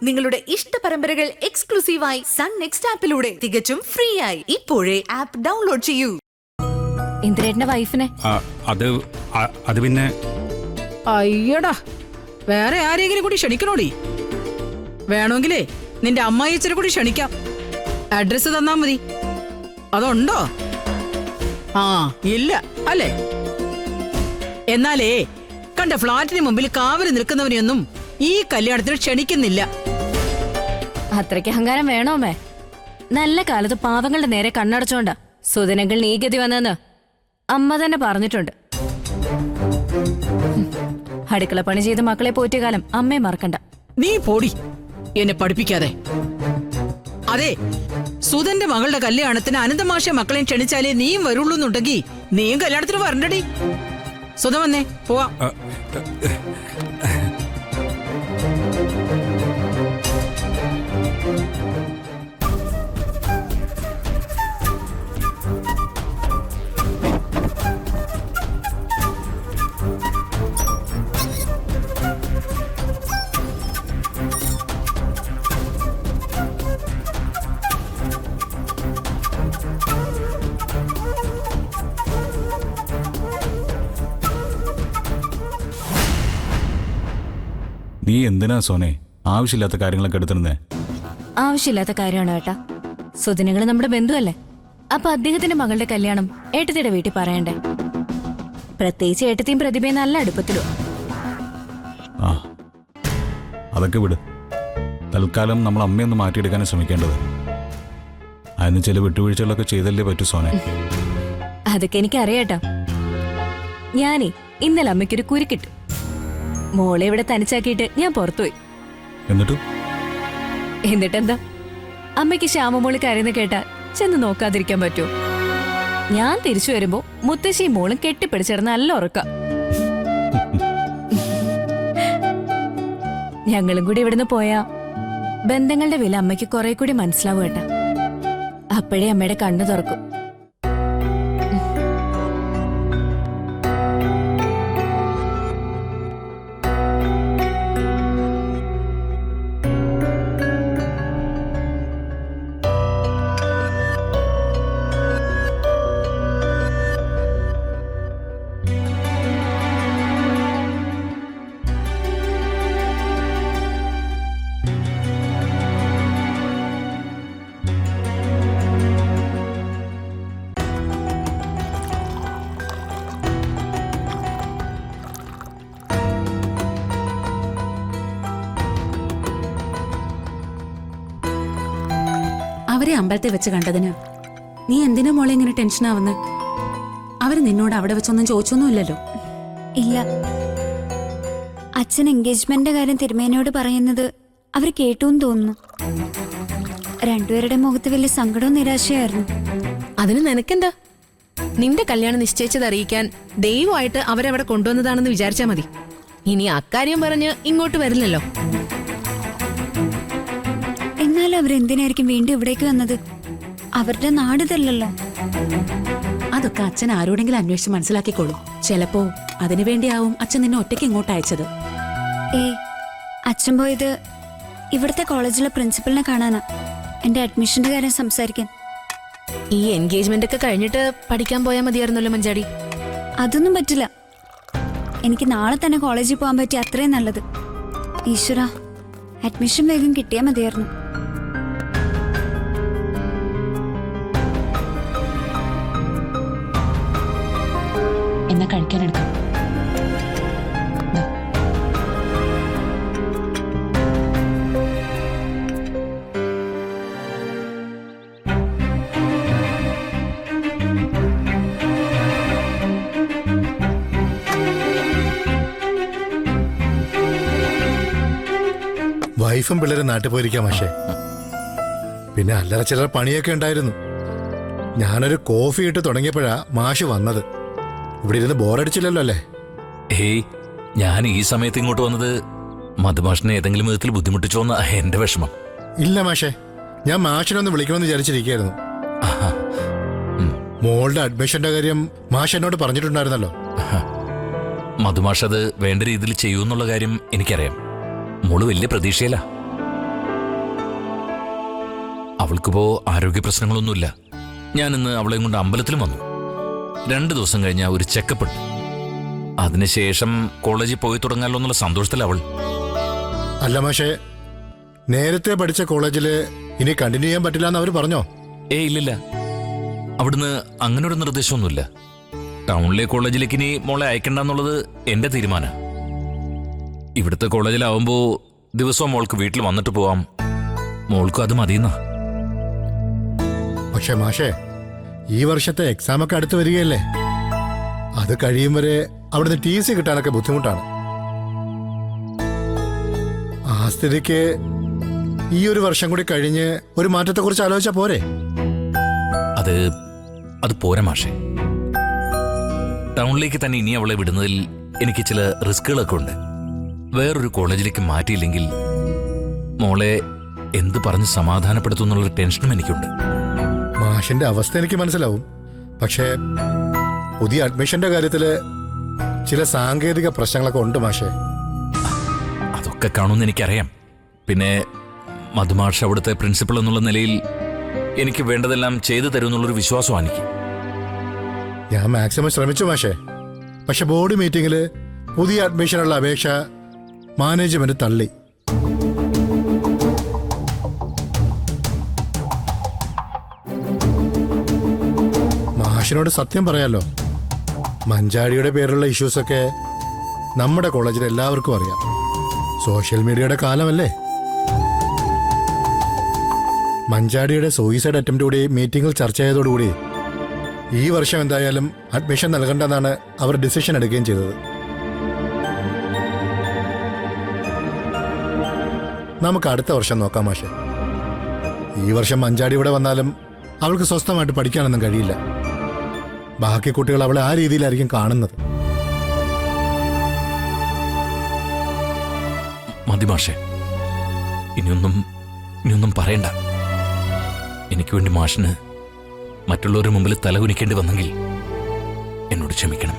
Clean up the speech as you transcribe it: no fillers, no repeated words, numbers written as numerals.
നിങ്ങളുടെ ഇഷ്ട പരമ്പരകൾ എക്സ്ക്ലൂസീവായി സൺ നെക്സ്റ്റ് ആപ്പിലൂടെ തികച്ചും ഫ്രീ ആയി ഇപ്പോഴേ ആപ്പ് ഡൗൺലോഡ് ചെയ്യൂ. ഇന്ദ്രേട്ടന്റെ വൈഫിനെ അത് പിന്നെ അയ്യടാ, വേറെ ആരെങ്കിലും കൂടി ക്ഷണിക്കണോടി. വേണമെങ്കിലേ നിന്റെ അമ്മായിച്ചനെ കൂടി ക്ഷണിക്കാം. അഡ്രസ് തന്നാ മതി. അതുണ്ടോ? ആ, ഇല്ല അല്ലേ? എന്നാലേ കണ്ട ഫ്ലാറ്റിന് മുമ്പിൽ കാവല് നിൽക്കുന്നവനെയൊന്നും ഈ കല്യാണത്തിന് ക്ഷണിക്കുന്നില്ല. അത്രയ്ക്ക് അഹങ്കാരം വേണോമേ? നല്ല കാലത്ത് പാവങ്ങളുടെ നേരെ കണ്ണടച്ചോണ്ടാ സുദിനങ്ങൾ നീഗതി വന്നെന്ന് അമ്മ തന്നെ പറഞ്ഞിട്ടുണ്ട്. അടുക്കള പണി ചെയ്ത് മക്കളെ പോറ്റിയ കാലം അമ്മയെ മറക്കണ്ട. നീ പോടി, എന്നെ പഠിപ്പിക്കാതെ. അതെ, സുധന്റെ മകളുടെ കല്യാണത്തിന് അനന്തമാഷ മക്കളെയും ക്ഷണിച്ചാലേ നീയും വരുള്ളൂ എന്നുണ്ടെങ്കിൽ നീയും കല്യാണത്തിന് വരണ്ടടി. സുധ വന്നേ, പോവാ. നീ എന്തിനാ സോനെ ആവശ്യമില്ലാത്ത കാര്യങ്ങളൊക്കെ എടുത്തിരുന്നേ? ആവശ്യമില്ലാത്ത കാര്യമാണ് ഏട്ടാ. സുദിനങ്ങൾ നമ്മുടെ ബന്ധുവല്ലേ. അപ്പൊ അദ്ദേഹത്തിന്റെ മകളുടെ കല്യാണം ഏട്ടത്തിയുടെ വീട്ടിൽ പറയണ്ടേ? പ്രത്യേകിച്ച് ഏട്ടത്തെയും പ്രതിഭയും നല്ല അടുപ്പത്തിലും. ആ, അതൊക്കെ വിട്. തൽക്കാലം നമ്മൾ അമ്മയൊന്ന് മാറ്റിയെടുക്കാനും ശ്രമിക്കേണ്ടത്. അതിന് ചില വിട്ടുവീഴ്ചകളൊക്കെ ചെയ്തല്ലേ പറ്റൂ സോനെ. അതൊക്കെ എനിക്കറിയാട്ടോ. ഞാനേ ഇന്നലെ അമ്മയ്ക്കൊരു കുരുക്കിട്ടു. മോളെ ഇവിടെ തനിച്ചാക്കിയിട്ട് ഞാൻ പുറത്തുപോയി. എന്നിട്ടെന്താ, അമ്മയ്ക്ക് ശ്യാമമോള് കരയുന്ന കേട്ടാ ചെന്ന് നോക്കാതിരിക്കാൻ പറ്റുമോ? ഞാൻ തിരിച്ചു വരുമ്പോ മുത്തശ്ശിയും മോളും കെട്ടിപ്പിടിച്ചിരുന്ന നല്ല ഉറക്ക. ഞങ്ങളും കൂടി ഇവിടുന്ന് പോയാ ബന്ധങ്ങളുടെ വില അമ്മയ്ക്ക് കുറെ കൂടി മനസ്സിലാവും ഏട്ടാ. അപ്പോഴേ അമ്മയുടെ കണ്ണു തുറക്കും. അവരെ അമ്പലത്തെ വെച്ച് കണ്ടതിന് നീ എന്തിനാ മോളെ ഇങ്ങനെ ടെൻഷനാവുന്ന? അവര് നിന്നോട് അവിടെ വെച്ചൊന്നും ചോദിച്ചൊന്നുമില്ലല്ലോ. ഇല്ല, അച്ഛൻ എൻഗേജ്മെന്റിന്റെ കാര്യം തിരുമേനയോട് പറയുന്നത് അവർ കേട്ടുവെന്ന് തോന്നുന്നു. രണ്ടുപേരുടെ മുഖത്ത് വലിയ സങ്കടവും നിരാശയായിരുന്നു. അതിന് നിനക്കെന്താ? നിന്റെ കല്യാണം നിശ്ചയിച്ചത് അറിയിക്കാൻ ദൈവമായിട്ട് അവരവിടെ കൊണ്ടുവന്നതാണെന്ന് വിചാരിച്ചാ മതി. ഇനി അക്കാര്യം പറഞ്ഞ് ഇങ്ങോട്ട് വരില്ലല്ലോ. എന്നാലും അവരെന്തിനായിരിക്കും വീണ്ടും ഇവിടേക്ക് വന്നത്? അവരുടെ നാടിതല്ലല്ലോ. അതൊക്കെ അച്ഛൻ ആരോടെങ്കിലും അന്വേഷിച്ച് മനസ്സിലാക്കിക്കോളും. ചിലപ്പോ അതിനുവേണ്ടിയാവും അച്ഛൻ നിന്നെ ഒറ്റയ്ക്ക് ഇങ്ങോട്ട് അയച്ചത്. അച്ഛൻ പോയത് ഇവിടുത്തെ കോളേജിലെ പ്രിൻസിപ്പലിനെ കാണാനാ, എന്റെ അഡ്മിഷന്റെ കാര്യം സംസാരിക്കാൻ. ഈ എൻഗേജ്മെന്റ് ഒക്കെ കഴിഞ്ഞിട്ട് പഠിക്കാൻ പോയാൽ മതിയായിരുന്നല്ലോ മഞ്ചാടി. അതൊന്നും പറ്റില്ല. എനിക്ക് നാളെ തന്നെ കോളേജിൽ പോകാൻ പറ്റി, അത്രയും നല്ലത്. ഈശ്വര, അഡ്മിഷൻ വേഗം കിട്ടിയാൽ മതിയായിരുന്നു. എന്നെ കഴിക്കാനെടുക്കാം. വൈഫും പിള്ളേരും നാട്ടിൽ പോയിരിക്കാം. പക്ഷേ പിന്നെ അല്ലറ ചില്ലറ പണിയൊക്കെ ഉണ്ടായിരുന്നു. ഞാനൊരു കോഫി ഇട്ട് തുടങ്ങിയപ്പോഴാ മാഷ് വന്നത്. ഇവിടെ ഇരുന്ന് ബോറടിച്ചില്ലല്ലോ അല്ലേ? ഏയ്, ഞാൻ ഈ സമയത്ത് ഇങ്ങോട്ട് വന്നത് മധുമാഷിനെ ഏതെങ്കിലും വിധത്തിൽ ബുദ്ധിമുട്ടിച്ചോന്ന എന്റെ വിഷമം. ഇല്ല മാഷേ, ഞാൻ മാഷിനൊന്ന് വിളിക്കണമെന്ന് വിചാരിച്ചിരിക്കുകയായിരുന്നു. മോളുടെ അഡ്മിഷന്റെ കാര്യം മാഷ് എന്നോട് പറഞ്ഞിട്ടുണ്ടായിരുന്നല്ലോ. മധുമാഷ് അത് വേണ്ട രീതിയിൽ ചെയ്യൂന്നുള്ള കാര്യം എനിക്കറിയാം. മോള് വലിയ പ്രതീക്ഷയില്ല. അവൾക്കിപ്പോ ആരോഗ്യ പ്രശ്നങ്ങളൊന്നുമില്ല. ഞാനിന്ന് അവളെയും കൊണ്ട് അമ്പലത്തിലും വന്നു. 2 ദിവസം കഴിഞ്ഞ ഒരു ചെക്കപ്പ് ഉണ്ട്. അതിനുശേഷം കോളേജിൽ പോയി തുടങ്ങാലോ എന്നുള്ള സന്തോഷത്തില അവൾ. അല്ല മാഷേ, നേരത്തെ പഠിച്ച കോളേജില് ഇനി കണ്ടിന്യൂ ചെയ്യാൻ പറ്റില്ല എന്ന് അവർ പറഞ്ഞോ? ഇല്ലില്ല, അവിടുന്ന് അങ്ങനെ ഒരു നിർദ്ദേശമൊന്നുമില്ല. ടൗണിലെ കോളേജിലേക്ക് ഇനി മോളെ അയക്കണ്ടെന്നുള്ളത് എന്റെ തീരുമാനം. ഇവിടുത്തെ കോളേജിലാവുമ്പോ ദിവസവും മോൾക്ക് വീട്ടിൽ വന്നിട്ട് പോവാം. മോൾക്കും അത് മതിയെന്നാ. പക്ഷെ മാഷേ, ഈ വർഷത്തെ എക്സാം ഒക്കെ അടുത്ത് വരികയല്ലേ? അത് കഴിയും വരെ അവിടുന്ന് TC കിട്ടാനൊക്കെ ബുദ്ധിമുട്ടാണ്. ആ സ്ഥിതിക്ക് ഈ ഒരു വർഷം കൂടി കഴിഞ്ഞ് ഒരു മാറ്റത്തെക്കുറിച്ച് ആലോചിച്ചാൽ പോരെ? അത് പോരാ മാഷേ. ടൗണിലേക്ക് തന്നെ ഇനി അവളെ വിടുന്നതിൽ എനിക്ക് ചില റിസ്കുകളൊക്കെ ഉണ്ട്. വേറൊരു കോളേജിലേക്ക് മാറ്റിയില്ലെങ്കിൽ മോളെ എന്ത് പറഞ്ഞ് സമാധാനപ്പെടുത്തുന്നുള്ളൊരു ടെൻഷനും എനിക്കുണ്ട്. മാഷിന്റെ അവസ്ഥ എനിക്ക് മനസ്സിലാവും. പക്ഷേ പുതിയ അഡ്മിഷന്റെ കാര്യത്തില് ചില സാങ്കേതിക പ്രശ്നങ്ങളൊക്കെ ഉണ്ട് മാഷേ. അതൊക്കെ കാണുമെന്ന് എനിക്കറിയാം. പിന്നെ മധുമാഷ് അവിടുത്തെ പ്രിൻസിപ്പൾ എന്നുള്ള നിലയിൽ എനിക്ക് വേണ്ടതെല്ലാം ചെയ്തു തരുമെന്നുള്ളൊരു വിശ്വാസമാണ് എനിക്ക്. ഞാൻ മാക്സിമം ശ്രമിച്ചു മാഷേ. പക്ഷെ ബോർഡ് മീറ്റിംഗിൽ പുതിയ അഡ്മിഷനുള്ള അപേക്ഷ മാനേജ്മെന്റ് തള്ളി. മാഷിനോട് സത്യം പറയാലോ, മഞ്ചാടിയുടെ പേരുള്ള ഇഷ്യൂസൊക്കെ നമ്മുടെ കോളേജിൽ എല്ലാവർക്കും അറിയാം. സോഷ്യൽ മീഡിയയുടെ കാലമല്ലേ? മഞ്ചാടിയുടെ സൂയിസൈഡ് അറ്റംപ്റ്റ് കൂടി മീറ്റിംഗിൽ ചർച്ച ചെയ്തതോടുകൂടി ഈ വർഷം എന്തായാലും അഡ്മിഷൻ നൽകണ്ടെന്നാണ് അവർ ഡിസിഷൻ എടുക്കുകയും ചെയ്തത്. നമുക്ക് അടുത്ത വർഷം നോക്കാം മാഷെ. ഈ വർഷം മഞ്ചാടി ഇവിടെ വന്നാലും അവൾക്ക് സ്വസ്ഥമായിട്ട് പഠിക്കാനൊന്നും കഴിയില്ല. ബാക്കി കുട്ടികൾ അവളെ ആ രീതിയിലായിരിക്കും കാണുന്നത്. മതി മാഷെ, ഇനിയൊന്നും പറയണ്ട. എനിക്ക് വേണ്ടി മാഷിന് മറ്റുള്ളവരുടെ മുമ്പിൽ തലകുനിക്കേണ്ടി വന്നെങ്കിൽ എന്നോട് ക്ഷമിക്കണം.